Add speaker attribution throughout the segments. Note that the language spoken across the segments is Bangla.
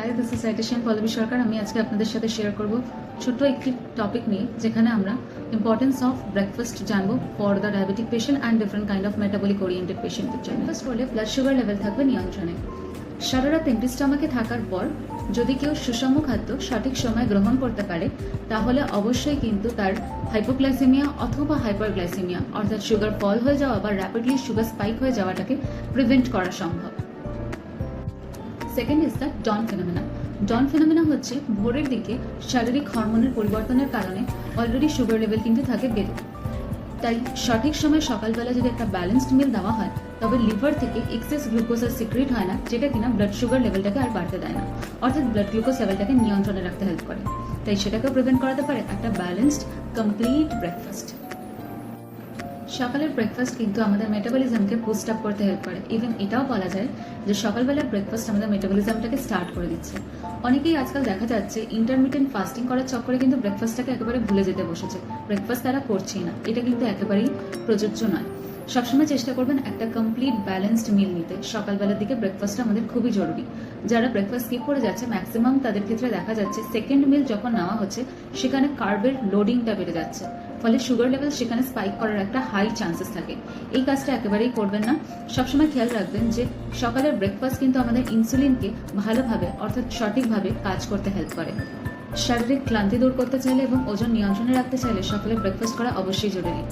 Speaker 1: High, this is dietitian Pallavi Sarkar. আমি আজকে আপনাদের সাথে শেয়ার করব ছোট্ট একটি টপিক নিয়ে, যেখানে আমরা ইম্পর্টেন্স অফ ব্রেকফাস্ট জানবো for the diabetic patient and different kind of metabolic oriented পেশেন্টের জন্য। ব্রেকফাস্ট করলে ব্লাড সুগার লেভেল থাকবে নিয়ন্ত্রণে। সারা রাত এমটি স্টমাকে থাকার পর যদি কেউ সুষম খাদ্য সঠিক সময় গ্রহণ করতে পারে, তাহলে অবশ্যই কিন্তু তার হাইপোগ্লাইসেমিয়া অথবা হাইপারগ্লাইসেমিয়া অর্থাৎ সুগার ফল হয়ে যাওয়া বা র্যাপিডলি সুগার স্পাইক হয়ে যাওয়াটাকে প্রিভেন্ট করা সম্ভব। Second is the dawn phenomena. Dawn phenomena হচ্ছে ভোরের দিকে শারীরিক হরমোনের পরিবর্তনের কারণে অলরেডি সুগার লেভেল কিন্তু থাকে বেড়ে। তাই সঠিক সময় সকালবেলা যদি একটা ব্যালেন্সড মিল দেওয়া হয়, তবে লিভার থেকে এক্সেস গ্লুকোজ আর সিক্রেট হয় না, যেটা কিনা ব্লাড সুগার লেভেলটাকে আর বাড়তে দেয় না, অর্থাৎ ব্লাড গ্লুকোজ লেভেলটাকে নিয়ন্ত্রণে রাখতে হেল্প করে। তাই সেটাকেও প্রিভেন্ট করাতে পারে একটা ব্যালেন্সড কমপ্লিট ব্রেকফাস্ট। সকালের ব্রেকফাস্ট কিন্তু আমাদের মেটাবলিজমকে বুস্ট আপ করতে হেল্প করে। ইভেন এটাও বলা যায় যে সকালবেলার ব্রেকফাস্ট আমাদের মেটাবলিজমটাকে স্টার্ট করে দিচ্ছে। অনেকেই আজকাল দেখা যাচ্ছে ইন্টারমিটেন্ট ফাস্টিং করার চক্করে কিন্তু ব্রেকফাস্টটাকে একেবারে ভুলে যেতে বসেছে। ব্রেকফাস্ট তারা করছেই না, এটা কিন্তু একেবারেই প্রযোজ্য নয়। সবসময় চেষ্টা করবেন একটা কমপ্লিট ব্যালেন্সড মিল নিতে। সকালবেলার দিকে ব্রেকফাস্টটা আমাদের খুবই জরুরি। যারা ব্রেকফাস্ট স্কিপ করে যাচ্ছে, ম্যাক্সিমাম তাদের ক্ষেত্রে দেখা যাচ্ছে সেকেন্ড মিল যখন নেওয়া হচ্ছে, সেখানে কার্বের লোডিংটা বেড়ে যাচ্ছে, ফলে সুগার লেভেল সেখানে স্পাইক করার একটা হাই চান্সেস থাকে। এই কাজটা একেবারেই করবেন না। সবসময় খেয়াল রাখবেন যে সকালের ব্রেকফাস্ট কিন্তু আমাদের ইনসুলিনকে ভালোভাবে অর্থাৎ সঠিকভাবে কাজ করতে হেল্প করে। শারীরিক ক্লান্তি দূর করতে চাইলে এবং ওজন নিয়ন্ত্রণে রাখতে চাইলে সকালে ব্রেকফাস্ট করা অবশ্যই জরুরি।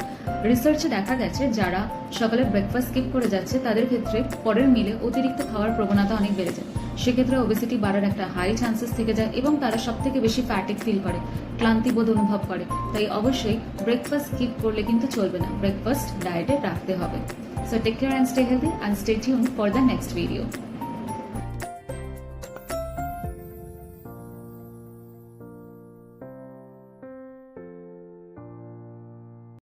Speaker 1: রিসার্চে দেখা গেছে যারা সকালে ব্রেকফাস্ট স্কিপ করে যাচ্ছে, তাদের ক্ষেত্রে পরের মিলে অতিরিক্ত খাওয়ার প্রবণতা অনেক বেড়ে যায়। সেক্ষেত্রে ওবেসিটি বাড়ার একটা হাই চান্সেস থেকে যায় এবং তারা সব থেকে বেশি ফ্যাটিক ফিল করে, ক্লান্তিবোধ অনুভব করে। তাই অবশ্যই ব্রেকফাস্ট স্কিপ করলে কিন্তু চলবে না, ব্রেকফাস্ট ডায়েটে রাখতে হবে। So take care and stay healthy and stay tune for the next video.